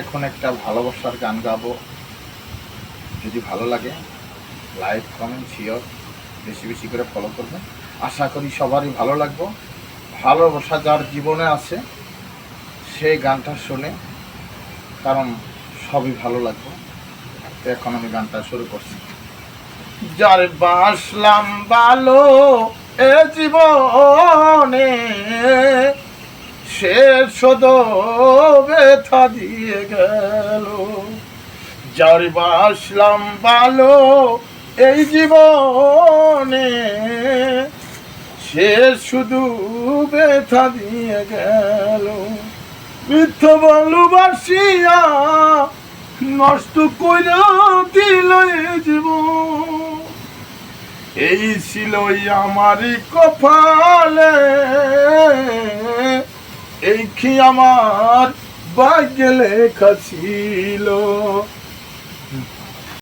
এখন একটা ভালোবাসার গান গাবো। যদি ভালো লাগে লাইক কমেন্ট শেয়ার বেশি বেশি করে ফলো করবেন। আশা করি সবারই ভালো লাগবে। ভালোবাসা যার জীবনে আছে সেই গানটা শুনে, কারণ সবই ভালো লাগবে। তো এখন আমি গানটা শুরু করছি। যার বাসলাম ভালো এ জীবনে, সে শুধু ব্যথা দিয়ে গেল। যার বাসলাম ভালো এই জীবনে, সে শুধু ব্যথা দিয়ে গেল। মিথ্যা ভালোবাসিয়া নষ্ট কইরা দিল এই জীবন। এই ছিল আমারই কপালে, এই কি আমার ভাগ্যে লেখা ছিল।